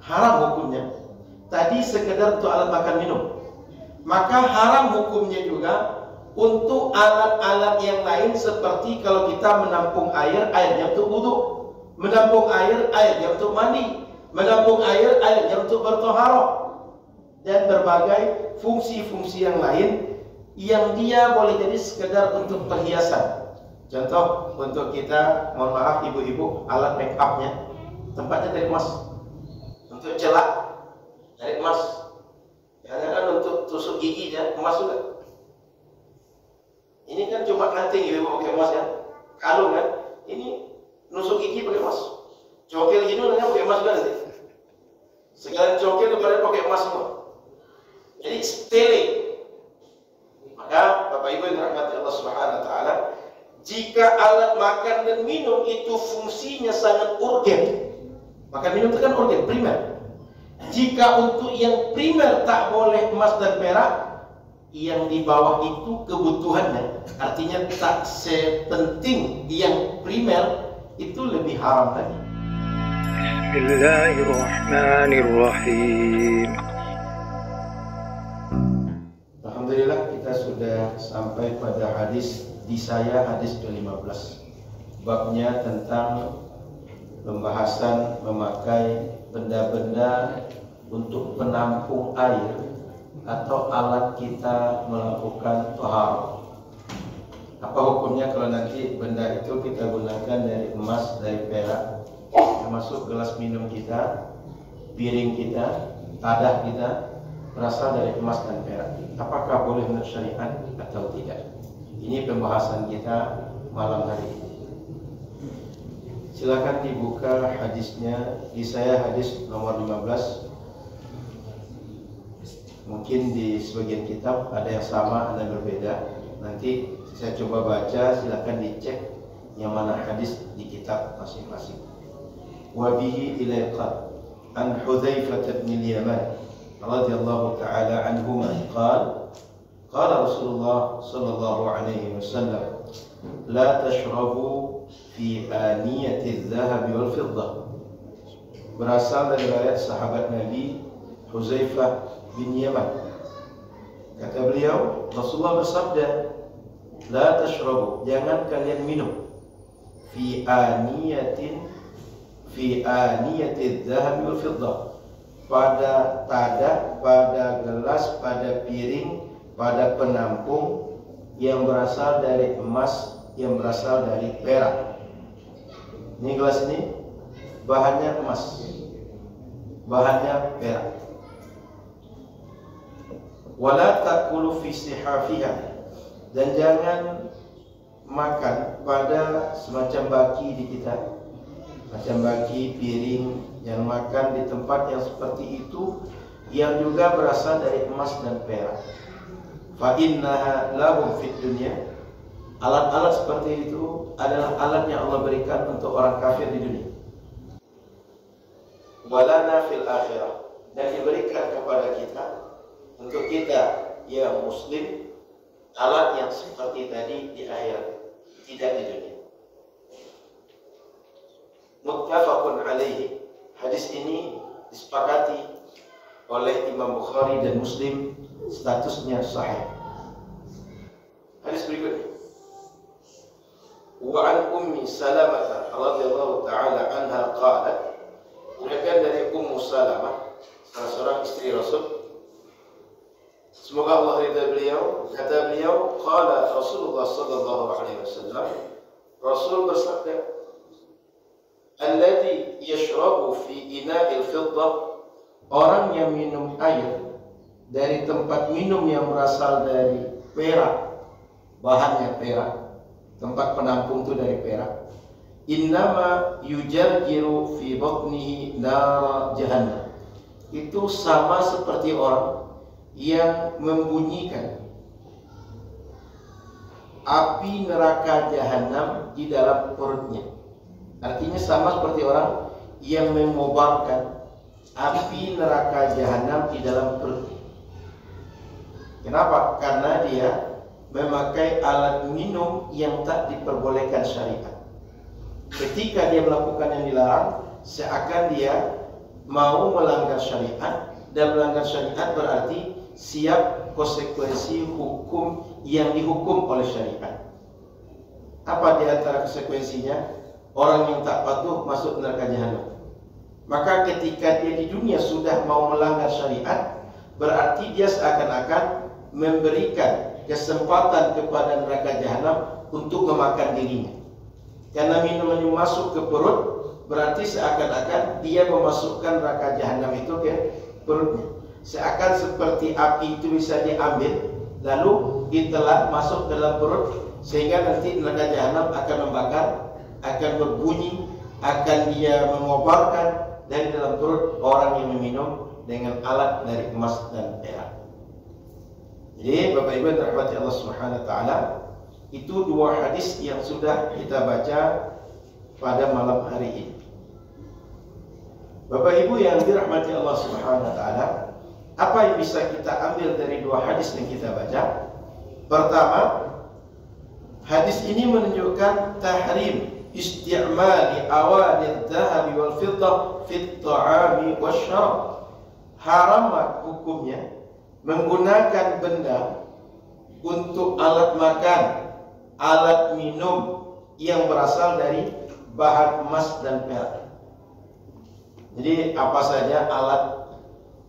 haram hukumnya. Tadi sekedar untuk alat makan minum. Maka haram hukumnya juga untuk alat-alat yang lain, seperti kalau kita menampung air, airnya untuk wudhu, menampung air, airnya untuk mandi, menampung air, airnya untuk bertoharoh, dan berbagai fungsi-fungsi yang lain yang dia boleh jadi sekedar untuk perhiasan. Contoh untuk kita, mohon maaf ibu-ibu, alat make upnya tempatnya dari emas, untuk celak dari emas, kadang-kadang untuk tusuk giginya emas juga. Ini kan cuma nanti ibu pakai emas kan, kalung kan, ini nusuk gigi pakai emas, cokil hidung pakai emas juga nanti. Segala cokil kepada pakai emas semua. Jadi sepele. Maka Bapak Ibu yang dirahmati Allah Subhanahu wa taala, jika alat makan dan minum itu fungsinya sangat urgen, makan minum itu kan urgen, primer. Jika untuk yang primer tak boleh emas dan perak, yang di bawah itu kebutuhannya, artinya tak sepenting yang primer, itu lebih haram lagi. Bismillahirrahmanirrahim. Alhamdulillah, kita sudah sampai pada hadis di saya, hadis ke-15. Babnya tentang pembahasan memakai benda-benda untuk penampung air atau alat kita melakukan taharah. Apa hukumnya kalau nanti benda itu kita gunakan dari emas, dari perak, termasuk gelas minum kita, piring kita, tadah kita berasal dari emas dan perak. Apakah boleh menurut syariat atau tidak? Ini pembahasan kita malam hari ini. Silakan dibuka hadisnya. Di saya hadis nomor 15. Mungkin di sebagian kitab ada yang sama, ada yang berbeda. Nanti saya coba baca, silakan dicek yang mana hadis di kitab masing-masing. Wa bihi ilaiqat an Hudzaifah bin Yaman radhiyallahu taala anhuma qala qala Rasulullah sallallahu alaihi wasallam la tashrabu fi aniyati adh-dhahab wal fiddah. Berasal dari riwayat sahabat Nabi Hudzaifah bin Yaman. Kata beliau, Rasulullah bersabda, la tashrabu, jangan kalian minum, fi aniyati adh-dhahab wal fiddah, pada tadah, pada gelas, pada piring, pada penampung yang berasal dari emas, yang berasal dari perak. Ini gelas ini bahannya emas, bahannya perak. Wala ta'kulu fi sihafiha, dan jangan makan pada semacam baki di kita, macam baki, piring, yang makan di tempat yang seperti itu yang juga berasal dari emas dan perak. Fa innaha lahum fid dunya, alat-alat seperti itu adalah alat yang Allah berikan untuk orang kafir di dunia. Walana fil akhirah, dan diberikan kepada kita, untuk kita yang muslim, alat yang seperti tadi di akhirat, tidak di dunia. Muttafaqun alaihi, hadis ini disepakati oleh Imam Bukhari dan Muslim, statusnya sahih. Hadis berikutnya, wa an Ummi Salamah radhiyallahu taala anha qalat, diriwayatkan dari Ummu Salamah, salah seorang istri Rasul, semoga Allah ridha beliau, kata beliau, qala Rasulullah sallallahu alaihi wasallam, Rasul bersabda, alladhi yashrabu fi ina'il fiddah, orang yang minum air dari tempat minum yang berasal dari perak, bahannya perak, tempat penampung itu dari perak, innama yujarjiru fi batnihi nara jahannam, itu sama seperti orang yang membunyikan api neraka jahanam di dalam perutnya. Artinya sama seperti orang yang mengobarkan api neraka jahanam di dalam perutnya. Kenapa? Karena dia memakai alat minum yang tak diperbolehkan syariat. Ketika dia melakukan yang dilarang, seakan dia mau melanggar syariat, dan melanggar syariat berarti siap konsekuensi hukum yang dihukum oleh syariat. Apa di antara konsekuensinya? Orang yang tak patuh masuk neraka jahanam. Maka ketika dia di dunia sudah mau melanggar syariat, berarti dia seakan-akan memberikan kesempatan kepada neraka jahanam untuk memakan dirinya. Karena minuman yang masuk ke perut, berarti seakan-akan dia memasukkan neraka jahanam itu ke perutnya. Seakan seperti api itu bisa diambil, lalu ditelan masuk ke dalam perut, sehingga nanti neraka jahanam akan membakar, akan berbunyi, akan dia mengobarkan dari dalam perut orang yang meminum dengan alat dari emas dan perak. Jadi Bapak Ibu yang dirahmati Allah Subhanahu wa taala, itu dua hadis yang sudah kita baca pada malam hari ini. Bapak Ibu yang dirahmati Allah Subhanahu wa taala, apa yang bisa kita ambil dari dua hadis yang kita baca? Pertama, hadis ini menunjukkan tahrim isti'mali awanil dhahabi wal fiddah fit ta'ami wasyarab. Haram hukumnya menggunakan benda untuk alat makan, alat minum yang berasal dari bahan emas dan perak. Jadi apa saja alat,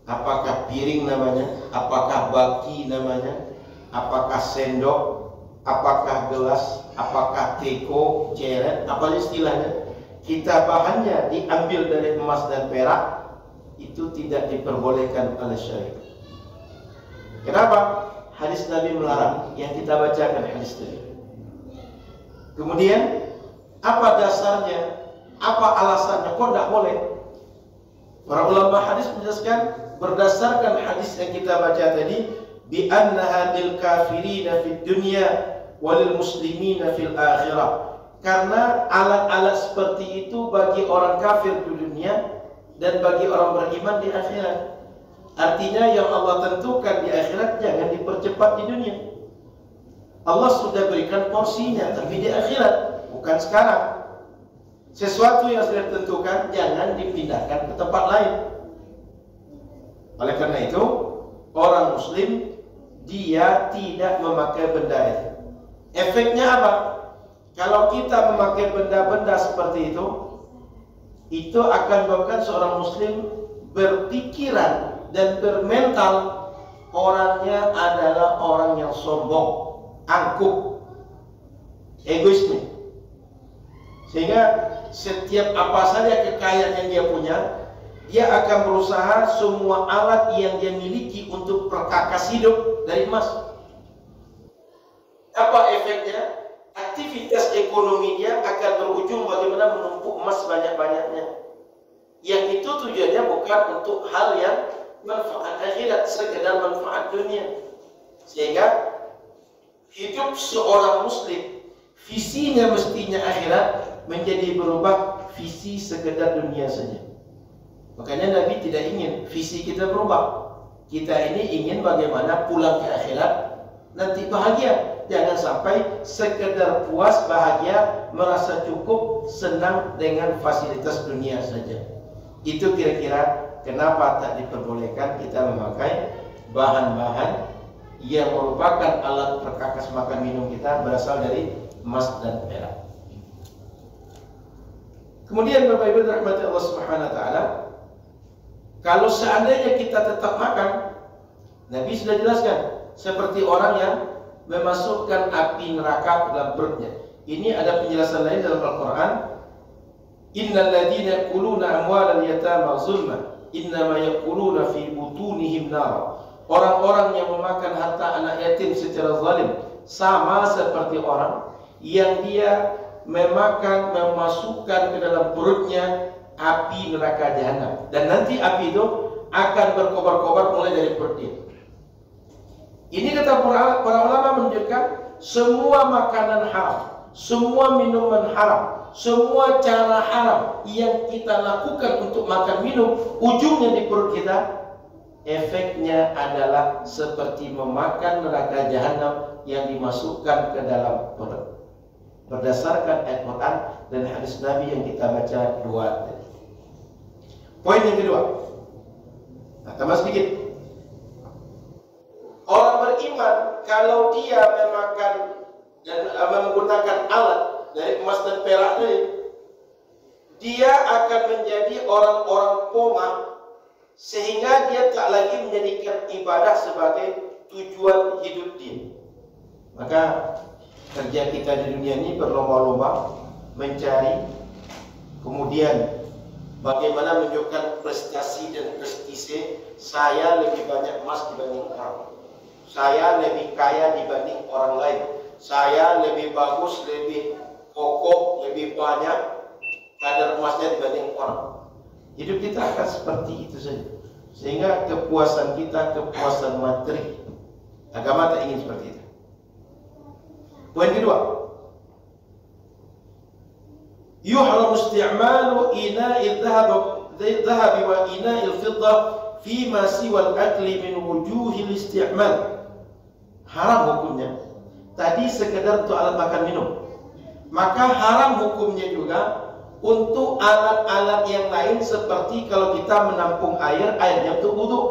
apakah piring namanya, apakah baki namanya, apakah sendok, apakah gelas, apakah teko, ceret, apa istilahnya, kita bahannya diambil dari emas dan perak, itu tidak diperbolehkan oleh syariat. Kenapa? Hadis Nabi melarang yang kita bacakan hadis tadi. Kemudian apa dasarnya? Apa alasannya? Kok tidak boleh? Para ulama hadis menjelaskan berdasarkan hadis yang kita baca tadi, bi annaha lil kafirina fid dunya walil muslimina fil akhirah. Karena alat-alat seperti itu bagi orang kafir di dunia dan bagi orang beriman di akhirat. Artinya yang Allah tentukan di akhirat jangan dipercepat di dunia. Allah sudah berikan porsinya, tapi di akhirat, bukan sekarang. Sesuatu yang sudah ditentukan jangan dipindahkan ke tempat lain. Oleh karena itu, orang muslim dia tidak memakai benda itu. Efeknya apa? Kalau kita memakai benda-benda seperti itu akan menyebabkan seorang muslim berpikiran dan bermental orangnya adalah orang yang sombong, angkuh, egoisme. Sehingga setiap apa saja kekayaan yang dia punya, dia akan berusaha semua alat yang dia miliki untuk perkakas hidup dari emas. Apa efeknya? Aktivitas ekonomi dia akan berujung bagaimana menumpuk emas banyak-banyaknya. Yang itu tujuannya bukan untuk hal yang manfaat akhirat, sekedar manfaat dunia. Sehingga hidup seorang muslim visinya mestinya akhirat menjadi berubah visi sekedar dunia saja. Makanya Nabi tidak ingin visi kita berubah. Kita ini ingin bagaimana pulang ke akhirat nanti bahagia. Jangan sampai sekedar puas, bahagia, merasa cukup, senang dengan fasilitas dunia saja. Itu kira-kira kenapa tak diperbolehkan kita memakai bahan-bahan yang merupakan alat perkakas makan minum kita berasal dari emas dan perak. Kemudian Bapak Ibu rahmati Allah Subhanahu wa taala, kalau seandainya kita tetap makan, Nabi sudah jelaskan seperti orang yang memasukkan api neraka ke dalam perutnya. Ini ada penjelasan lain dalam Al-Quran. Innal ladzina yaquluna amwalal yatama zulma innama yaquluna fi butunihim nar. Orang-orang yang memakan harta anak yatim secara zalim sama seperti orang yang dia memasukkan ke dalam perutnya api neraka jahanam, dan nanti api itu akan berkobar-kobar mulai dari perut dia. Ini kata para ulama menunjukkan semua makanan haram, semua minuman haram, semua cara haram yang kita lakukan untuk makan minum, ujungnya di perut kita, efeknya adalah seperti memakan neraka jahanam yang dimasukkan ke dalam perut. Berdasarkan ayat Quran dan hadis Nabi yang kita baca dua tadi. Poin yang kedua. Nah, tambah sedikit. Orang beriman kalau dia memakan dan menggunakan alat dari emas dan perak tadi, dia akan menjadi orang-orang poma, sehingga dia tak lagi menjadikan ibadah sebagai tujuan hidup dia. Maka kerja kita di dunia ini berlomba-lomba mencari, kemudian bagaimana menunjukkan prestasi dan prestise. Saya lebih banyak emas dibanding orang, saya lebih kaya dibanding orang lain, saya lebih bagus, lebih kokoh, lebih banyak kadar emasnya dibanding orang. Hidup kita akan seperti itu saja, sehingga kepuasan kita kepuasan materi. Agama tak ingin seperti itu. Poin kedua, yuhram isti'malu ina'il dhahab wa ina'il fiddah fima siwa al-akli min wujuhil isti'mal. Haram hukumnya tadi sekedar untuk alat makan minum, maka haram hukumnya juga untuk alat-alat yang lain, seperti kalau kita menampung air, airnya untuk wudu,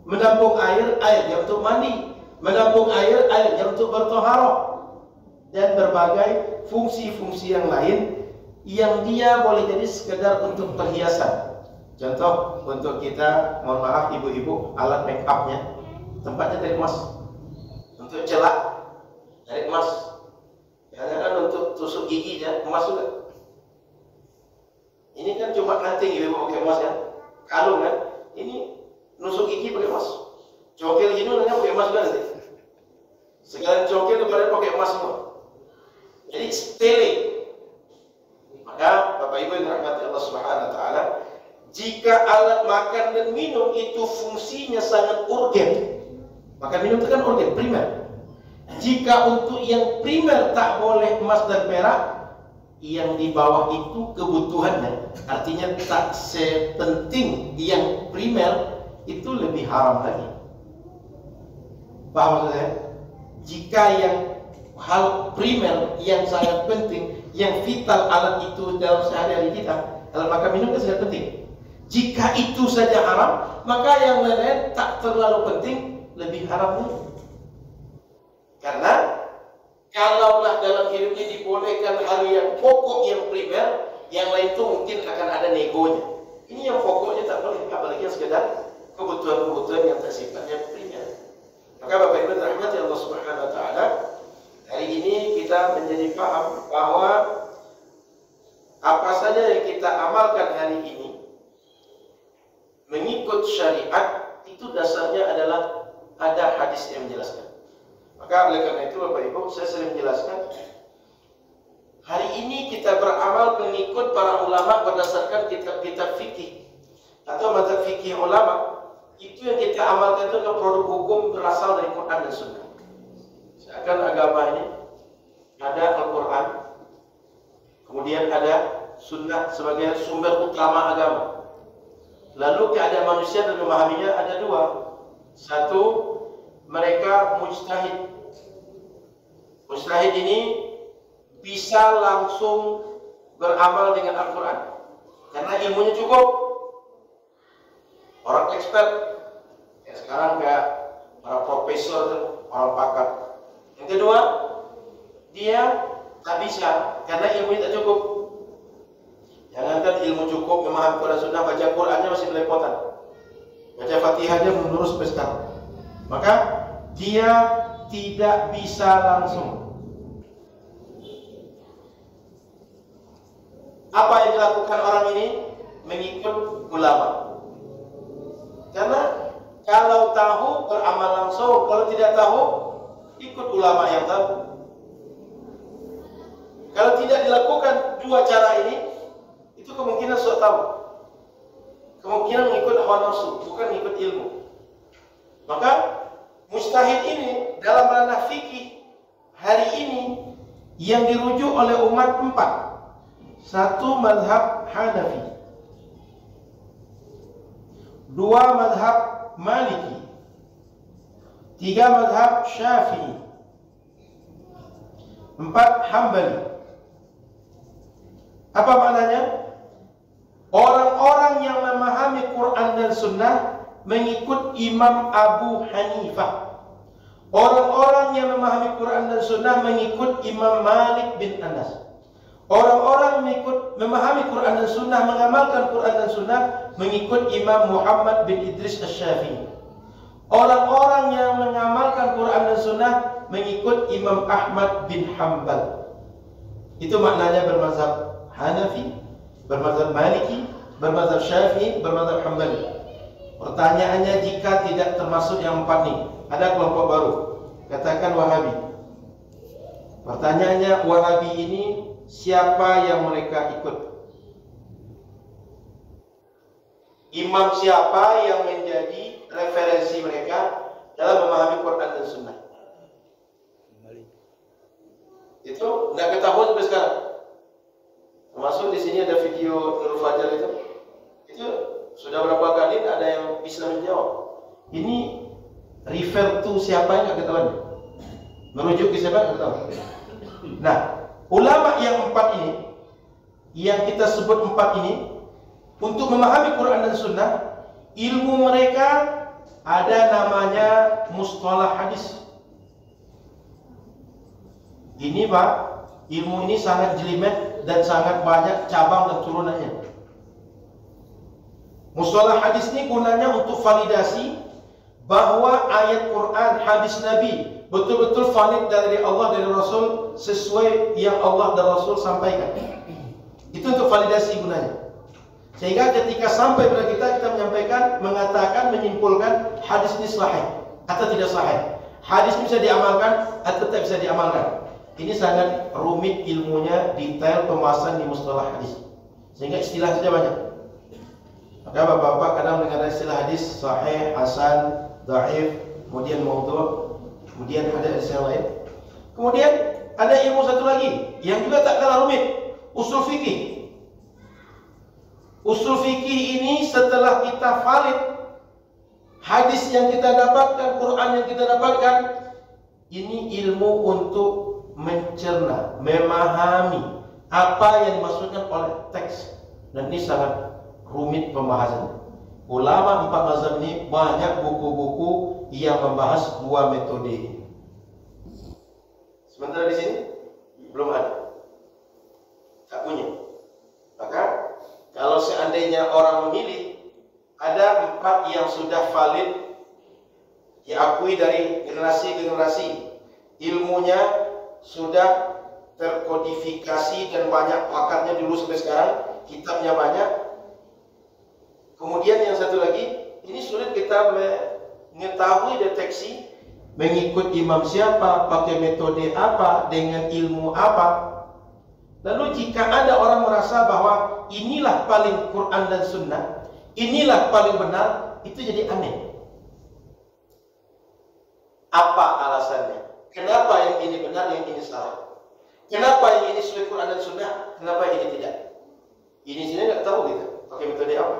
menampung air, airnya untuk mandi, menampung air, airnya untuk bertoharoh, dan berbagai fungsi-fungsi yang lain yang dia boleh jadi sekedar untuk perhiasan. Contoh untuk kita, mohon maaf ibu-ibu, alat make upnya tempatnya dari emas, untuk celak dari emas, kadang-kadang untuk tusuk gigi ya emas juga. Ini kan cuma kanting ibu pakai emas kan, kalung kan, ini nusuk gigi pakai emas, cokil hidung nanti pakai emas juga nanti, segala cokil kepada pakai emas semua. Jadi stele. Maka Bapak Ibu yang dirahmati Allah Subhanahu wa taala, jika alat makan dan minum itu fungsinya sangat urgen, makan minum itu kan urgen, primer. Jika untuk yang primer tak boleh emas dan perak, yang di bawah itu kebutuhannya, artinya tak sepenting yang primer, itu lebih haram lagi. Paham maksudnya? Jika yang hal primer yang sangat penting, yang vital alat itu dalam sehari-hari kita, alat makan minum kan sangat penting. Jika itu saja haram, maka yang lain tak terlalu penting, lebih haram lagi. Karena kalaulah dalam hidupnya dibolehkan hal yang pokok, yang primer, yang lain itu mungkin akan ada negonya. Ini yang pokoknya tak boleh, apalagi yang sekedar kebutuhan-kebutuhan yang tersifatnya primer. Maka Bapak Ibu rahmati Allah Subhanahu wa taala, hari ini kita menjadi paham bahwa apa saja yang kita amalkan hari ini mengikut syariat itu dasarnya adalah ada hadis yang menjelaskan. Maka oleh karena itu Bapak Ibu, saya sering menjelaskan, hari ini kita beramal mengikut para ulama berdasarkan kitab-kitab fikih atau mazhab fikih ulama. Itu yang kita amalkan itu adalah produk hukum berasal dari Quran dan Sunnah. Seakan agama ini ada Al-Quran, kemudian ada Sunnah sebagai sumber utama agama. Lalu keadaan manusia dan memahaminya ada dua. Satu, mereka mujtahid. Mujtahid ini bisa langsung beramal dengan Al-Quran karena ilmunya cukup. Orang expert, ya sekarang kayak para profesor, orang pakar. Yang kedua, dia tak bisa karena ilmunya tak cukup. Jangankan ilmu cukup memahami Quran Sunnah, baca Qurannya masih belepotan, baca Fatihahnya menurut sekarang. Maka dia tidak bisa langsung. Apa yang dilakukan orang ini? Mengikut ulama. Karena kalau tahu beramal langsung, kalau tidak tahu ikut ulama yang tahu. Kalau tidak dilakukan dua cara ini, itu kemungkinan sok tahu, kemungkinan mengikut hawa nafsu, bukan mengikut ilmu. Maka mujtahid ini dalam ranah fikih hari ini yang dirujuk oleh umat 4. 1 mazhab Hanafi, 2 mazhab Maliki, 3 mazhab Syafi'i, 4 Hambali. Apa maknanya? Orang-orang yang memahami Quran dan Sunnah mengikut Imam Abu Hanifah. Orang-orang yang memahami Quran dan Sunnah mengikut Imam Malik bin Anas. Orang-orang memahami Quran dan Sunnah, mengamalkan Quran dan Sunnah mengikut Imam Muhammad bin Idris Asy-Syafi'i. Orang-orang yang mengamalkan Quran dan Sunnah mengikut Imam Ahmad bin Hanbal. Itu maknanya bermazhab Hanafi, bermazhab Maliki, bermazhab Syafi'i, bermazhab Hanbali. Pertanyaannya, jika tidak termasuk yang empat ini, ada kelompok baru, katakan Wahabi. Pertanyaannya, Wahabi ini siapa yang mereka ikut? Imam siapa yang menjadi referensi mereka dalam memahami Quran dan Sunnah? Itu nggak ketahuan sampai sekarang. Termasuk di sini ada video Nurul Fajar itu sudah berapa kali ada yang bisa menjawab. Ini refer to siapa yang nggak ketahuan, merujuk ke siapa nggak ketahuan. Nah, ulama yang empat ini, yang kita sebut empat ini, untuk memahami Quran dan Sunnah, ilmu mereka ada namanya mustalah hadis. Ini Pak, ilmu ini sangat jelimet dan sangat banyak cabang dan turunannya. Mustalah hadis ini gunanya untuk validasi bahwa ayat Quran, hadis Nabi betul-betul valid dari Allah dan Rasul sesuai yang Allah dan Rasul sampaikan. Itu untuk validasi gunanya. Sehingga ketika sampai pada kita menyampaikan, mengatakan, menyimpulkan hadis ini sahih atau tidak sahih. Hadis ini bisa diamalkan atau tidak bisa diamalkan. Ini sangat rumit ilmunya, detail pembahasan di mustalah hadis. Sehingga istilah saja banyak. Maka bapak-bapak kadang mengenai istilah hadis sahih, hasan, dhaif, kemudian maudhu', kemudian ada hadis yang lain. Kemudian ada ilmu satu lagi yang juga tak kalah rumit, usul fikih. Usul fikih ini setelah kita valid hadis yang kita dapatkan, Quran yang kita dapatkan, ini ilmu untuk mencerna, memahami apa yang dimaksudkan oleh teks. Dan ini sangat rumit pembahasannya. Ulama empat mazhab ini banyak buku-buku yang membahas dua metode ini. Sementara di sini belum ada, tak punya. Maka kalau seandainya orang memilih, ada empat yang sudah valid, diakui dari generasi ke generasi, ilmunya sudah terkodifikasi dan banyak pakatnya dulu sampai sekarang, kitabnya banyak. Kemudian yang satu lagi, ini sulit kita mengetahui deteksi mengikut imam siapa, pakai metode apa, dengan ilmu apa. Lalu jika ada orang merasa bahwa inilah paling Quran dan Sunnah, inilah paling benar, itu jadi aneh. Apa alasannya? Kenapa yang ini benar, yang ini salah? Kenapa yang ini sesuai Quran dan Sunnah, kenapa yang ini tidak? Ini sini nggak tahu kita pakai metode apa.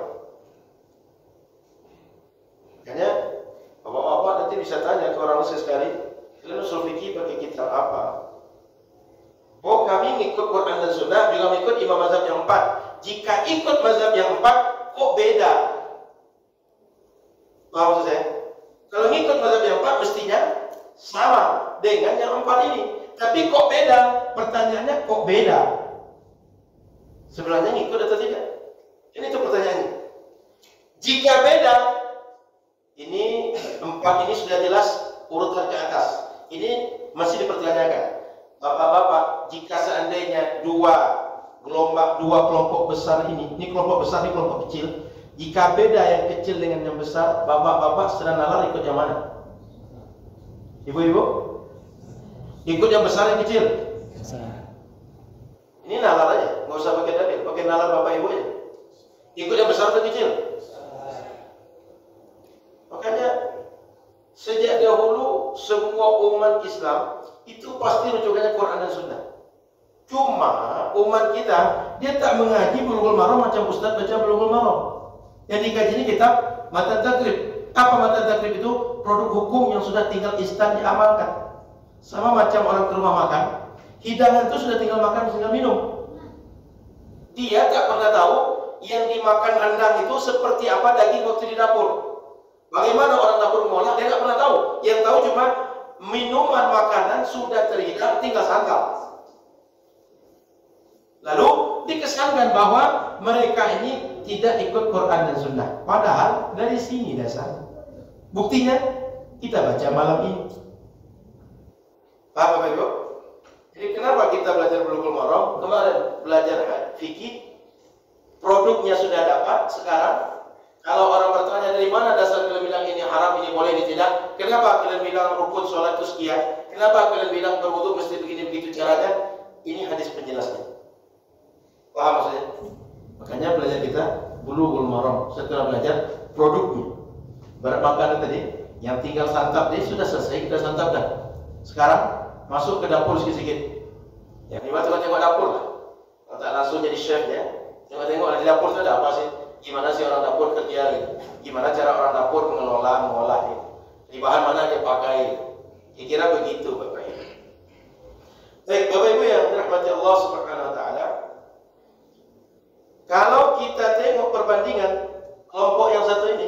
Makanya bapak-bapak nanti bisa tanya ke orang sekali, kalian usul fikih pakai kitab apa? Oh, kami ngikut Quran dan Sunnah, juga mengikut imam mazhab yang empat. Jika ikut mazhab yang empat, kok beda? Paham maksud saya? Kalau ngikut mazhab yang empat, mestinya sama dengan yang empat ini. Tapi kok beda? Pertanyaannya kok beda? Sebenarnya ngikut atau tidak? Ini tuh pertanyaannya. Jika beda, ini empat ini sudah jelas urutan ke atas. Ini masih dipertanyakan. Bapak-bapak, jika seandainya dua kelompok besar ini kelompok besar, ini kelompok kecil, jika beda yang kecil dengan yang besar, bapak-bapak sedang nalar ikut yang mana? Ibu-ibu? Ikut yang besar yang kecil? Besar. Ini nalar aja, nggak usah pakai dalil, pakai nalar bapak ibu aja. Ikut yang besar atau kecil? Makanya sejak dahulu semua umat Islam itu pasti rujukannya Quran dan Sunnah. Cuma umat kita dia tak mengaji Bulughul Maram macam ustaz baca Bulughul Maram. Yang dikaji ini kitab Matan Takrib. Apa Matan Takrib itu? Produk hukum yang sudah tinggal instan diamalkan. Sama macam orang ke rumah makan, hidangan itu sudah tinggal makan, tinggal minum. Dia tak pernah tahu yang dimakan rendang itu seperti apa daging waktu di dapur. Bagaimana orang dapur mengolah, dia nggak pernah tahu. Yang tahu cuma minuman makanan sudah terhidang, tinggal santap. Lalu dikesankan bahwa mereka ini tidak ikut Quran dan Sunnah. Padahal dari sini dasar. Buktinya kita baca malam ini. Paham Bapak Ibu? Jadi kenapa kita belajar Bulughul Maram? Kemarin belajar fikih, produknya sudah dapat. Sekarang kalau orang bertanya dari mana dasar kalian bilang ini haram, ini boleh, ini tidak? Kenapa kalian bilang rukun sholat itu sekian? Kenapa kalian bilang berwudu mesti begini begitu caranya? Ini hadis penjelasnya. Paham maksudnya? Makanya belajar kita Bulughul Maram. Setelah belajar produknya, berat makanan tadi yang tinggal santap dia sudah selesai, kita santap dah. Sekarang masuk ke dapur sedikit-sedikit. Ya, ini tengok dapur lah. Kalau tak langsung jadi chef ya. Tengok di dapur itu ada apa sih? Gimana sih orang dapur kerja gitu? Gimana cara orang dapur mengolah gitu? Di bahan mana dia pakai? Kira-kira begitu Bapak Ibu. Baik, Bapak Ibu yang dirahmati Allah Subhanahu wa taala. Kalau kita tengok perbandingan kelompok yang satu ini,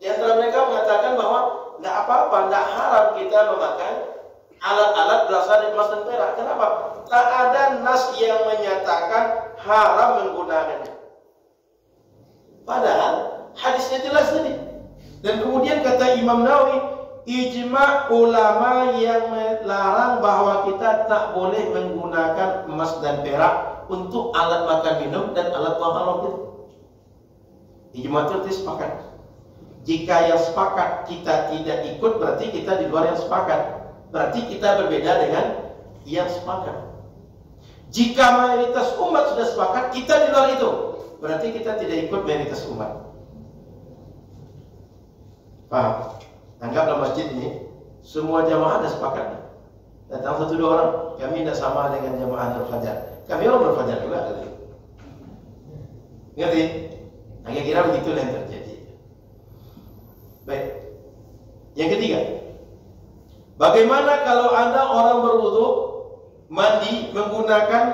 di antara mereka mengatakan bahwa tidak apa-apa, tidak haram kita memakai alat-alat berasal dari emas dan perak. Kenapa? Tak ada nas yang menyatakan haram menggunakannya. Padahal hadisnya jelas tadi. Dan kemudian kata Imam Nawawi, ijma' ulama yang melarang bahwa kita tak boleh menggunakan emas dan perak untuk alat makan minum dan alat buang haram itu. Ijma' itu sepakat. Jika yang sepakat kita tidak ikut, berarti kita di luar yang sepakat. Berarti kita berbeda dengan yang sepakat. Jika mayoritas umat sudah sepakat, kita di luar itu, berarti kita tidak ikut mayoritas umat. Paham? Anggaplah masjid ini semua jamaah ada sepakat. Datang 1-2 orang, kami tidak sama dengan jamaah Al-Fajar. Kami orang Al-Fajar juga ada. Ngerti? Kira-kira begitulah yang terjadi. Baik. Yang ketiga, bagaimana kalau ada orang berwudu, mandi menggunakan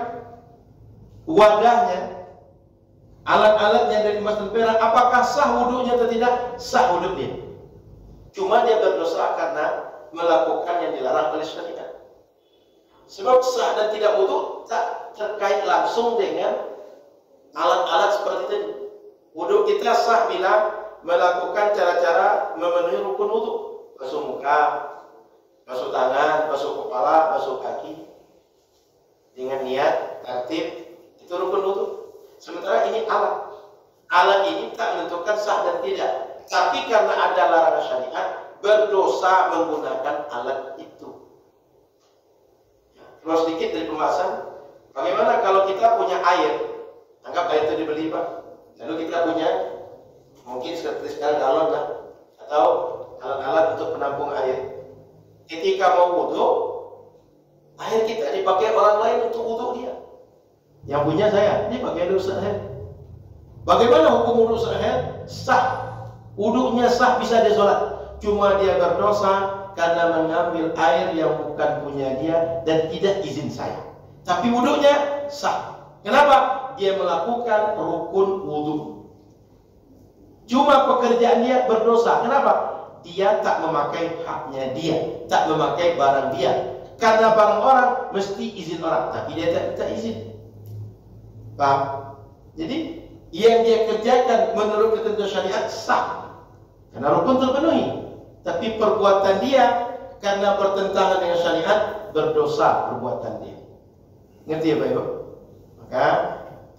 wadahnya, alat-alatnya dari emas dan perak, apakah sah wudunya atau tidak? Sah wudunya. Cuma dia berdosa karena melakukan yang dilarang oleh syariat. Sebab sah dan tidak wudu tak terkait langsung dengan alat-alat seperti itu. Wudu kita sah bila melakukan cara-cara memenuhi rukun wudu. Basuh muka, basuh tangan, basuh kepala, basuh kaki dengan niat, tertib, itu rukun wudu. Sementara ini alat. Alat ini tak menentukan sah dan tidak. Tapi karena ada larangan syariat, berdosa menggunakan alat itu. Keluar sedikit dari pembahasan. Bagaimana kalau kita punya air? Anggap air itu dibeli Pak. Lalu kita punya mungkin seperti sekarang galon lah, atau alat-alat untuk penampung air. Ketika mau wudu, air kita dipakai orang lain untuk wudu dia. Yang punya saya, ini pakai wudu saya. Bagaimana hukum wudu saya? Sah. Wudunya sah, bisa dia sholat. Cuma dia berdosa karena mengambil air yang bukan punya dia dan tidak izin saya. Tapi wudunya sah. Kenapa? Dia melakukan rukun wudu. Cuma pekerjaan dia berdosa. Kenapa? Dia tak memakai haknya dia, tak memakai barang dia. Karena barang orang mesti izin orang, tapi dia tak minta izin. Paham? Jadi yang dia kerjakan menurut ketentuan syariat sah, karena rukun terpenuhi. Tapi perbuatan dia karena bertentangan dengan syariat, berdosa perbuatan dia. Ngerti ya Pak Ibu? Maka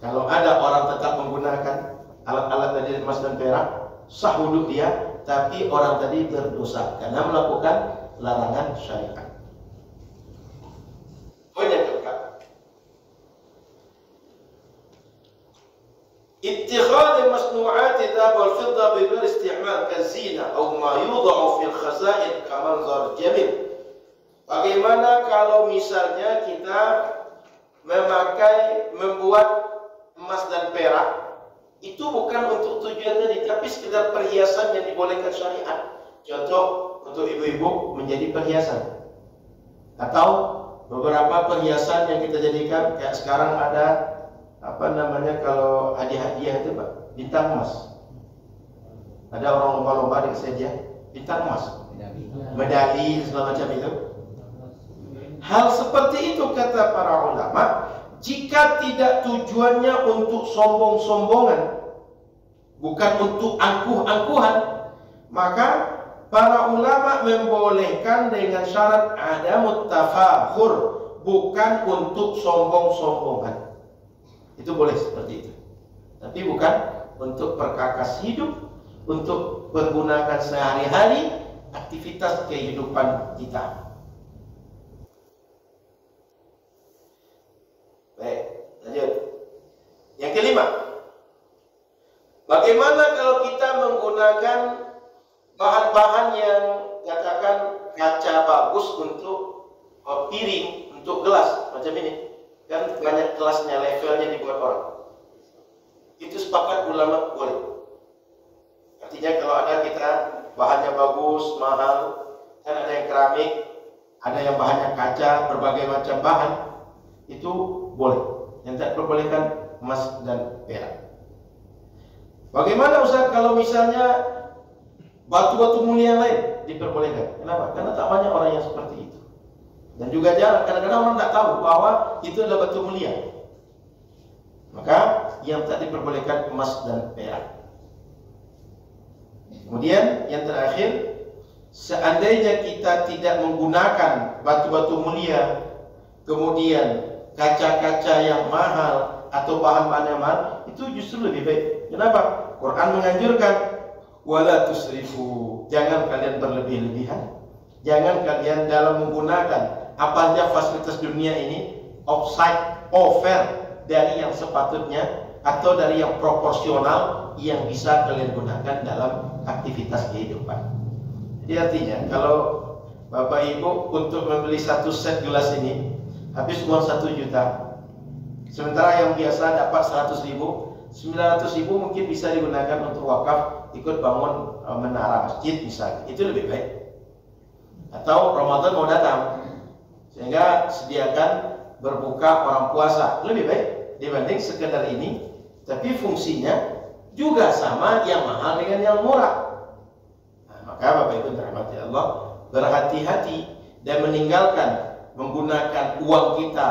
kalau ada orang tetap menggunakan alat-alat dari emas dan perak, sah wudhu dia, tapi orang tadi berdosa karena melakukan larangan syariat. Poin yang keempat, اتخاذ المصنوعات الذهب والفضة بغير استعمال كالزينة أو ما يوضع في الخزائن كمنظر جميل. Bagaimana kalau misalnya kita membuat emas dan perak, itu bukan untuk tujuan tadi, tapi sekedar perhiasan yang dibolehkan syariat. Contoh, untuk ibu-ibu menjadi perhiasan, atau beberapa perhiasan yang kita jadikan, kayak sekarang ada apa namanya kalau hadiah itu Pak, bintang emas. Ada orang lomba-lomba dikasih hadiah bintang emas, medali segala macam itu. Hal seperti itu kata para ulama, jika tidak tujuannya untuk sombong-sombongan, bukan untuk angkuh-angkuhan, maka para ulama membolehkan dengan syarat ada mutafakhur, bukan untuk sombong-sombongan. Itu boleh seperti itu. Tapi bukan untuk perkakas hidup, untuk pergunakan sehari-hari aktivitas kehidupan kita. Baik, lanjut. Yang kelima, bagaimana kalau kita menggunakan bahan-bahan yang katakan kaca bagus untuk piring, untuk gelas macam ini? Kan banyak kelasnya, levelnya dibuat orang. Itu sepakat ulama boleh. Artinya kalau ada kita bahannya bagus, mahal, kan ada yang keramik, ada yang bahannya kaca, berbagai macam bahan, itu boleh. Yang tak diperbolehkan emas dan perak. Bagaimana Ustaz kalau misalnya batu-batu mulia yang lain diperbolehkan? Kenapa? Karena tak banyak orang yang seperti itu. Dan juga jarang, kadang-kadang orang tak tahu bahwa itu adalah batu mulia. Maka yang tak diperbolehkan emas dan perak. Kemudian yang terakhir, seandainya kita tidak menggunakan batu-batu mulia, kemudian kaca-kaca yang mahal atau bahan-bahan yang mahal, itu justru lebih baik. Kenapa? Quran menganjurkan wala tusrifu, jangan kalian berlebih-lebihan. Jangan kalian dalam menggunakan apa saja fasilitas dunia ini offside, over dari yang sepatutnya atau dari yang proporsional yang bisa kalian gunakan dalam aktivitas kehidupan. Jadi artinya kalau Bapak Ibu untuk membeli satu set gelas ini habis uang 1 juta, sementara yang biasa dapat 100.000, 900.000 mungkin bisa digunakan untuk wakaf, ikut bangun menara masjid misalnya, itu lebih baik. Atau Ramadan mau datang, sehingga sediakan berbuka orang puasa, lebih baik dibanding sekedar ini. Tapi fungsinya juga sama, yang mahal dengan yang murah. Nah, maka Bapak Ibu dirahmati Allah, berhati-hati dan meninggalkan menggunakan uang kita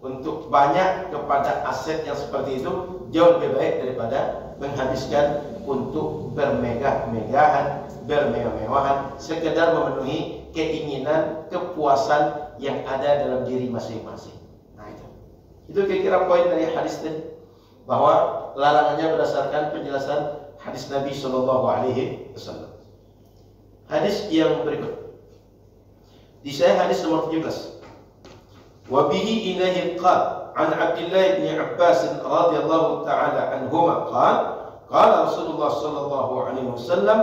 untuk banyak kepada aset yang seperti itu, jauh lebih baik daripada menghabiskan untuk bermegah-megahan, bermewah-mewahan, sekedar memenuhi keinginan, kepuasan yang ada dalam diri masing-masing. Nah itu kira-kira poin dari hadis tadi, bahwa larangannya berdasarkan penjelasan hadis Nabi Shallallahu Alaihi Wasallam. Hadis yang berikut, di saya hadis nomor 17. Wa bihi ilaihi qala an Abdullah bin Abbas radhiyallahu taala anhuma qala Rasulullah sallallahu alaihi wasallam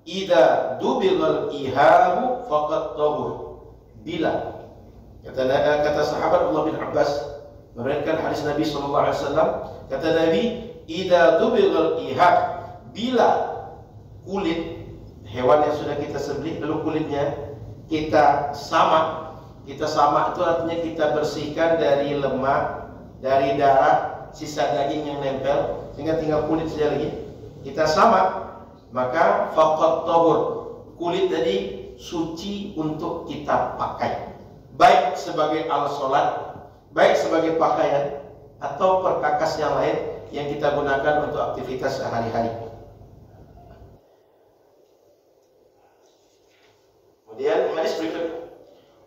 idza dubighal ihabu faqad tahur. Bila kata sahabat Allah bin Abbas meriwayatkan hadis Nabi sallallahu alaihi wasallam, kata Nabi, idza dubighal ihab, bila kulit hewan yang sudah kita sembelih lalu kulitnya kita samak. Kita samak itu artinya kita bersihkan dari lemak, dari darah, sisa daging yang nempel, sehingga tinggal kulit saja lagi. Kita samak, maka faqad tahur, kulit tadi suci untuk kita pakai, baik sebagai alat sholat, baik sebagai pakaian, atau perkakas yang lain yang kita gunakan untuk aktivitas sehari-hari. Kemudian hadis berikut,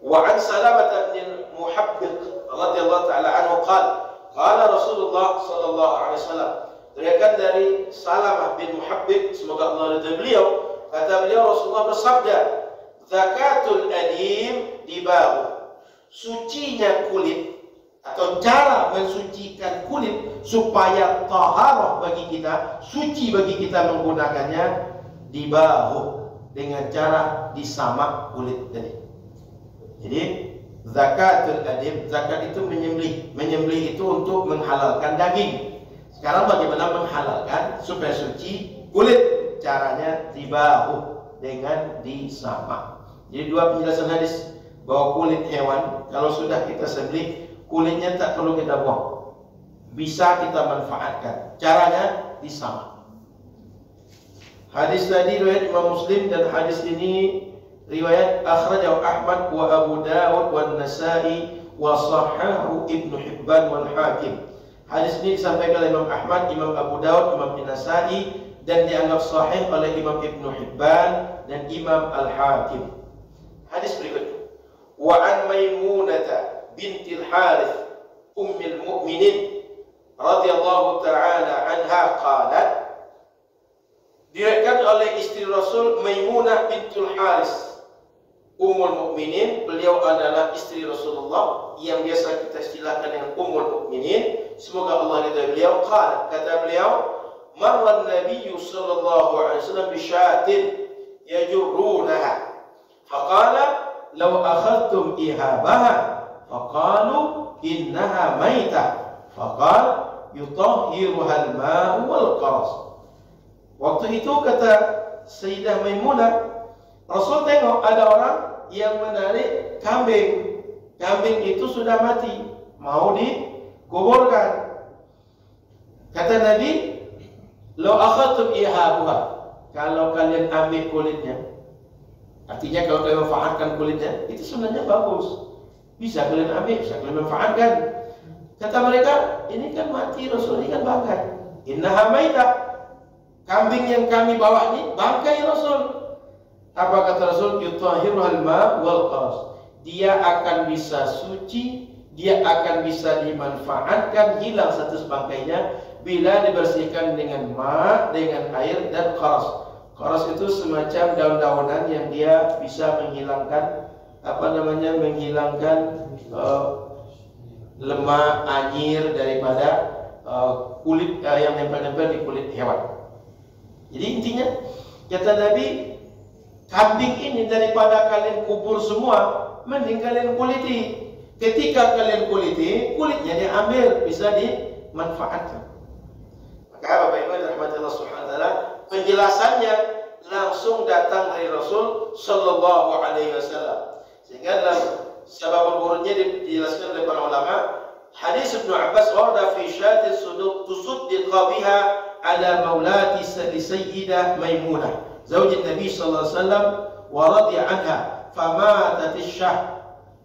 wa an Salamah bin Muhabbiq radhiyallahu taala anhu qala Rasulullah sallallahu alaihi wasallam, diriwayatkan dari Salamah bin Muhabbiq, semoga Allah ridha beliau, kata beliau Rasulullah bersabda, zakatul adim dibahu, sucinya kulit atau cara mensucikan kulit supaya taharah bagi kita, suci bagi kita menggunakannya, dibahu, dengan cara disamak kulit tadi. Jadi zakatul adim, zakat itu menyembelih. Menyembelih itu untuk menghalalkan daging. Sekarang bagaimana menghalalkan supaya suci kulit? Caranya dibahu, dengan disamak. Jadi dua penjelasan hadis, bahwa kulit hewan kalau sudah kita sembelih, kulitnya tak perlu kita buang. bisa kita manfaatkan. Caranya disama. Hadis tadi riwayat Imam Muslim, dan hadis ini riwayat akhrajahu Ahmad wa Abu Dawud wa Nasa'i wa sahahu Ibnu Hibban wal Hakim. Hadis ini disampaikan oleh Imam Ahmad, Imam Abu Dawud, Imam Nasa'i, dan dianggap sahih oleh Imam Ibnu Hibban dan Imam Al-Hakim. Hadis berikutnya. Wa an Maimunah bintil Harith ummil mu'minin radhiyallahu ta'ala anha qalat, diriwayatkan oleh istri Rasul Maimunah bintul Haris Ummul Mukminin. Beliau adalah istri Rasulullah yang biasa kita istilahkan dengan Ummul Mukminin, semoga Allah ridha beliau. Kata beliau, marra Nabi sallallahu alaihi wasallam bi syatin yajurrunaha faqala law akhadtum ihabaha faqalu innaha maitah faqala yutahhiruha al-ma'u wal qaras. Waktu itu kata Sayyidah Maimunah, Rasul tengok ada orang yang menarik kambing. Kambing itu sudah mati, mau dikuburkan. Kata Nabi, "Law akhadtum ihabuha." Kalau kalian ambil kulitnya, artinya kalau kalian manfaatkan kulitnya, itu sebenarnya bagus. Bisa kalian ambil, bisa kalian manfaatkan. Kata mereka, ini kan mati, Rasul ini kan bangkai. Innaha maitah. Kambing yang kami bawa ini bangkai Rasul. Apa kata Rasul? Yutahhiruhal ma' wal qaras. Dia akan bisa suci, dia akan bisa dimanfaatkan, hilang status bangkainya bila dibersihkan dengan ma', dengan air, dan qaras. Qaras itu semacam daun-daunan yang dia bisa menghilangkan menghilangkan lemak, anyir daripada kulit yang nempel-nempel di kulit hewan. Jadi intinya kata Nabi, kambing ini daripada kalian kubur semua, mending kalian kuliti. Ketika kalian kuliti, kulitnya diambil, bisa dimanfaatkan. Maka Bapak Ibu rahmatullah subhanahu wa ta'ala, penjelasannya langsung datang dari Rasul sallallahu alaihi wasallam. Sehingga dalam sababul wurudnya dijelaskan oleh para ulama, hadis Ibnu Abbas warda fi syatil tusuddiqa biha ala maulati Sayyidah Maimunah zaujin Nabi sallallahu alaihi wasallam wa radiya anha famatatis syah.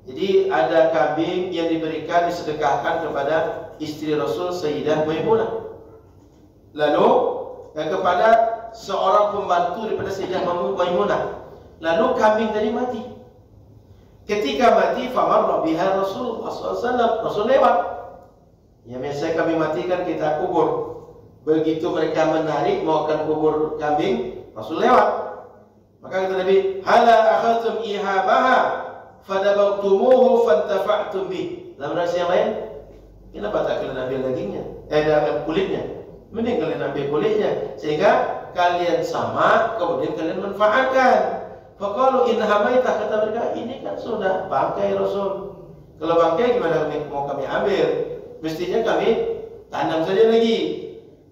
Jadi ada kambing yang diberikan, disedekahkan kepada istri Rasul Sayyidah Maimunah. Lalu kepada seorang pembantu daripada Sayyidah Maimunah. Lalu kambing tadi mati. Ketika mati, famarra biha Rasulullah SAW. Rasul lewat. Ya biasa kami matikan kita kubur. Begitu mereka menarik mau akan kubur kambing, Rasul lewat. Maka kata Nabi, hala akhadtum ihabaha fadabagtumuhu fantafa'tum bih. Dalam versi yang lain, kenapa tak kalian ambil dagingnya? Kulitnya. Mending kalian ambil kulitnya sehingga kalian sama, kemudian kalian manfaatkan. Faqalu innaha maitah, kata mereka, ini kan sudah bangkai Rasul. Kalau bangkai gimana mau kami ambil? Mestinya kami tanam saja lagi.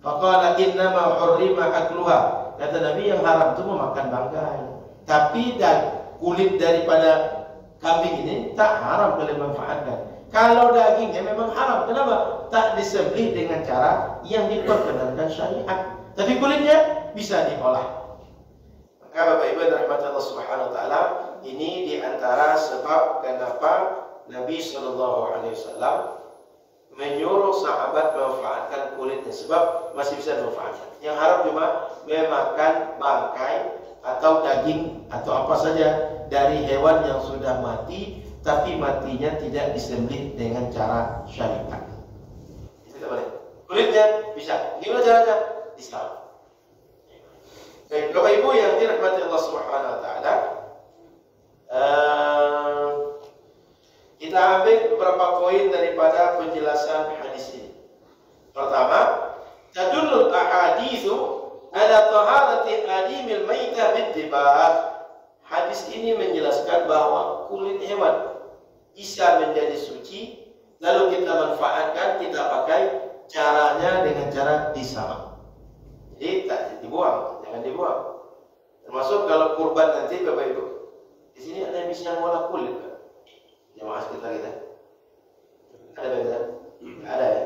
Faqala innama hurrima akluha. Kata Nabi, yang haram itu memakan bangkai. Tapi kulit daripada kambing ini tak haram kalian manfaatkan. Kalau dagingnya memang haram. Kenapa? Tak disembelih dengan cara yang diperkenankan syariat. Tapi kulitnya bisa diolah. Maka Bapak Ibu rahmatullah subhanahu wa ta'ala, ini diantara sebab kenapa Nabi SAW menyuruh sahabat memanfaatkan kulitnya, sebab masih bisa dimanfaatkan. Yang haram cuma memakan bangkai atau daging atau apa saja dari hewan yang sudah mati, tapi matinya tidak disembelih dengan cara syariat. Tidak boleh. Kulitnya bisa. Gimana caranya? Islam. Baik, Bapak Ibu yang dirahmati Allah Subhanahu wa taala, kita ambil beberapa poin daripada penjelasan hadis ini. Pertama, tadullul ahaditsu ala taharati adimil maitah bid-dibagh. Hadis ini menjelaskan bahwa kulit hewan bisa menjadi suci, lalu kita manfaatkan, kita pakai, caranya dengan cara disamak. Jadi tak dibuang, jangan dibuang. Termasuk kalau kurban nanti Bapak Ibu, di sini ada yang bisa ngolah kulit, Pak. Jemaah kita ada beda? Ada ya.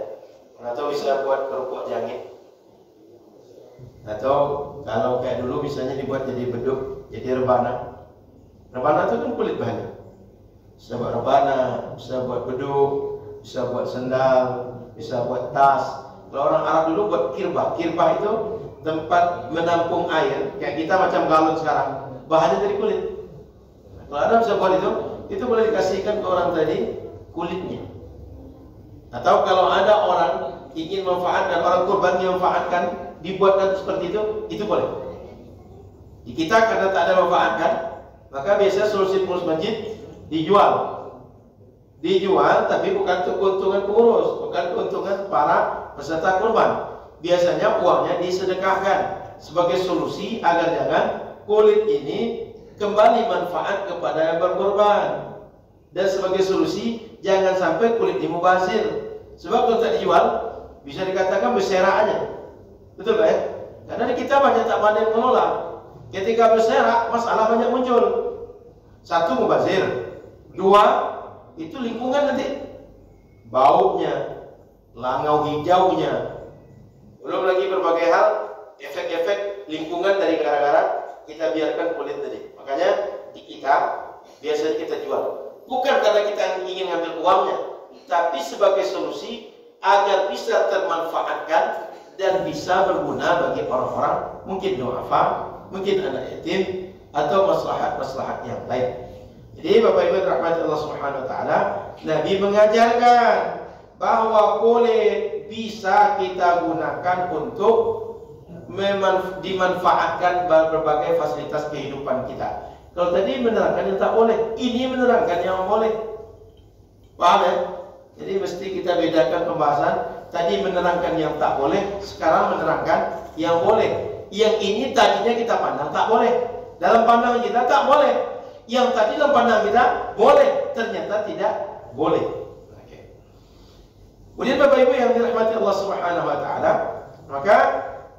Atau bisa buat kerupuk jangit. Atau kalau kayak dulu misalnya dibuat jadi beduk, jadi rebana. Rebana itu kan kulit bahannya. Bisa buat rebana, bisa buat beduk, bisa buat sendal, bisa buat tas. Kalau orang Arab dulu buat kirbah. Kirbah itu tempat menampung air, kayak kita macam galon sekarang. Bahannya dari kulit. Kalau Arab bisa buat itu boleh dikasihkan ke orang tadi kulitnya. Atau kalau ada orang ingin manfaatkan, orang kurban dimanfaatkan, dibuatkan seperti itu boleh. Di kita karena tak ada manfaatkan, maka biasa solusi pengurus masjid dijual. Dijual tapi bukan untuk keuntungan pengurus, bukan keuntungan para peserta kurban. Biasanya uangnya disedekahkan sebagai solusi agar jangan kulit ini kembali manfaat kepada yang berkorban. Dan sebagai solusi jangan sampai kulit ini mubazir. Sebab kalau tak dijual bisa dikatakan berserak aja. Betul kan? Karena di kita banyak tak pandai mengelola. Ketika berserak masalah banyak muncul. Satu, mubazir. Dua, itu lingkungan nanti. Baunya, langau hijaunya. Belum lagi berbagai hal, efek-efek lingkungan dari gara-gara kita biarkan kulit tadi. Makanya di kita biasanya kita jual. Bukan karena kita ingin ngambil uangnya, tapi sebagai solusi agar bisa termanfaatkan dan bisa berguna bagi orang-orang, mungkin du'afa, mungkin anak yatim, atau maslahat-maslahat yang lain. Jadi Bapak Ibu rahmat Allah Subhanahu wa taala, Nabi mengajarkan bahwa kulit bisa kita gunakan untuk dimanfaatkan berbagai fasilitas kehidupan kita. Kalau tadi menerangkan yang tak boleh, ini menerangkan yang boleh. Paham ya? Jadi mesti kita bedakan pembahasan. Tadi menerangkan yang tak boleh, sekarang menerangkan yang boleh. Yang ini tadinya kita pandang tak boleh. Dalam pandangan kita tak boleh. Yang tadi dalam pandangan kita boleh, ternyata tidak boleh. Kemudian Bapak Ibu yang dirahmati Allah Subhanahu wa taala, maka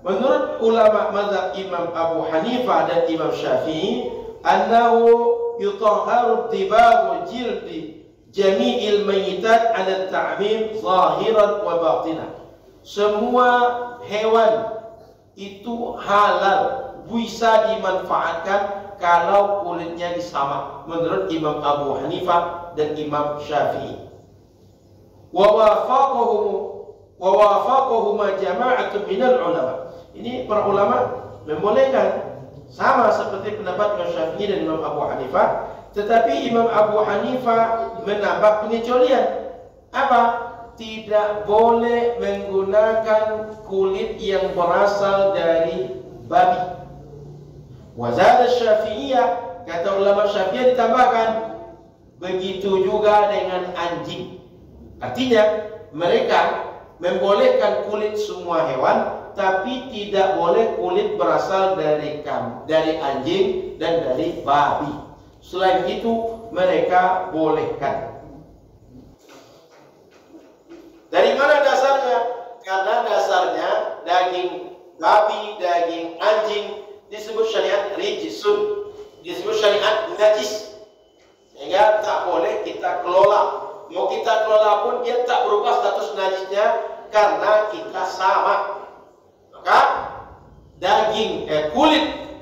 menurut ulama mazhab Imam Abu Hanifah dan Imam Syafi'i, annahu yutahharu tibagu jildi jami'il mayyitat 'ala ta'mim zahiran wa batinan. Semua hewan itu halal, bisa dimanfaatkan kalau kulitnya disamak menurut Imam Abu Hanifah dan Imam Syafi'i. Wa wafaqahuma jama'atun minal ulama. Ini para ulama membolehkan, sama seperti pendapat Imam Syafi'i dan Imam Abu Hanifah. Tetapi Imam Abu Hanifah menambah pengecualian. Apa? Tidak boleh menggunakan kulit yang berasal dari babi. Wazada Syafi'iyah, kata ulama Syafi'iyah ditambahkan, begitu juga dengan anjing. Artinya mereka membolehkan kulit semua hewan, tapi tidak boleh kulit berasal dari anjing dan dari babi. Selain itu mereka bolehkan. Dari mana dasarnya? Karena dasarnya daging babi, daging anjing disebut syariat rijsun, disebut syariat najis, sehingga tak boleh kita kelola. Mau kita kelola pun dia tak berubah status najisnya karena kita sama. Maka daging kulit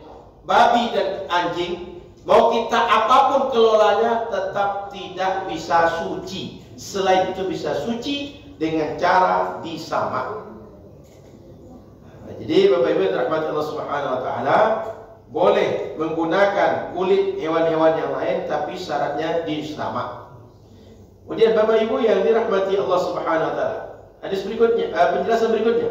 babi dan anjing, mau kita apapun kelolanya tetap tidak bisa suci. Selain itu bisa suci dengan cara disamak. Jadi Bapak Ibu rahmat Allah Subhanahu wa taala, boleh menggunakan kulit hewan-hewan yang lain tapi syaratnya disamak. Kemudian Bapak Ibu yang dirahmati Allah Subhanahu wa taala, hadis berikutnya, penjelasan berikutnya.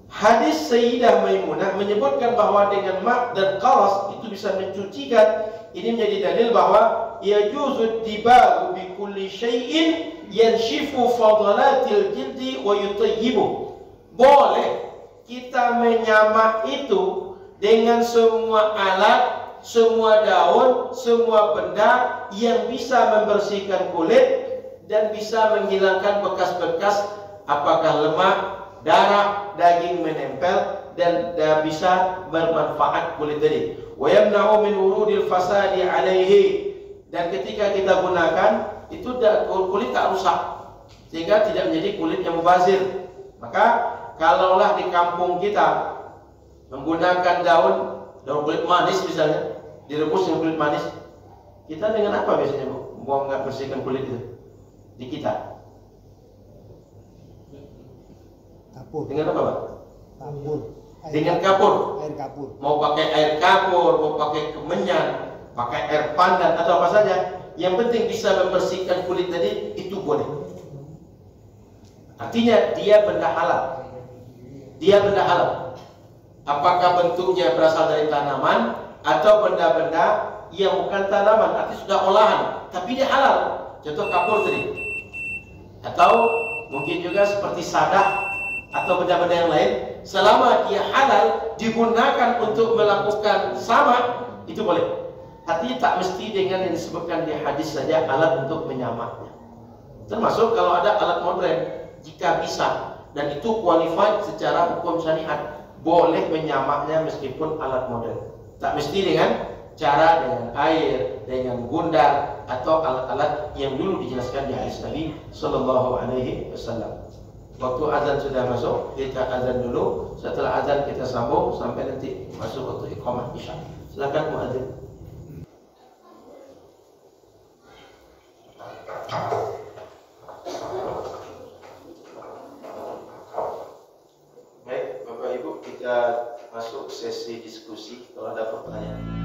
Hadis Sayyidah Maimunah menyebutkan bahwa dengan mak dan qaras itu bisa mencucikan. Ini menjadi dalil bahwa yajuzu tibagu bi kulli syai'in yanshifu fadalatil jildi wa yutayyibu. Boleh kita menyamak itu dengan semua alat, semua daun, semua benda yang bisa membersihkan kulit dan bisa menghilangkan bekas-bekas apakah lemak, darah, daging menempel dan bisa bermanfaat kulit tadi. Wa yamna'u min wurudil fasadi alaihi. Dan ketika kita gunakan itu kulit tak rusak. sehingga tidak menjadi kulit yang mubazir. Maka kalaulah di kampung kita menggunakan daun kulit manis misalnya, direbus dengan kulit manis, kita dengan apa biasanya mau nggak bersihkan kulit itu di kita? Kapur. Dengan apa, Pak? Kapur. Dengan kapur. Air kapur. Mau pakai air kapur, mau pakai kemenyan, pakai air pandan atau apa saja, yang penting bisa membersihkan kulit tadi, itu boleh. Artinya dia benda halal. Dia benda halal. Apakah bentuknya berasal dari tanaman atau benda-benda yang bukan tanaman, artinya sudah olahan, tapi dia halal. Contoh kapur tadi. Atau mungkin juga seperti sadah atau benda-benda yang lain, selama dia halal digunakan untuk melakukan sama, itu boleh. Artinya tak mesti dengan yang disebutkan di hadis saja alat untuk menyamaknya. Termasuk kalau ada alat modern, jika bisa dan itu qualified secara hukum syariat, boleh menyamaknya meskipun alat modern. Tak mesti dengan cara dengan air, dengan gundar atau alat-alat yang dulu dijelaskan di hadis Nabi Sallallahu Alaihi Wasallam. Waktu azan sudah masuk, kita azan dulu. Setelah azan kita sambung sampai nanti masuk waktu iqamah isya. Silakan muadzin. Baik, Bapak Ibu, kita masuk sesi diskusi kalau ada pertanyaan.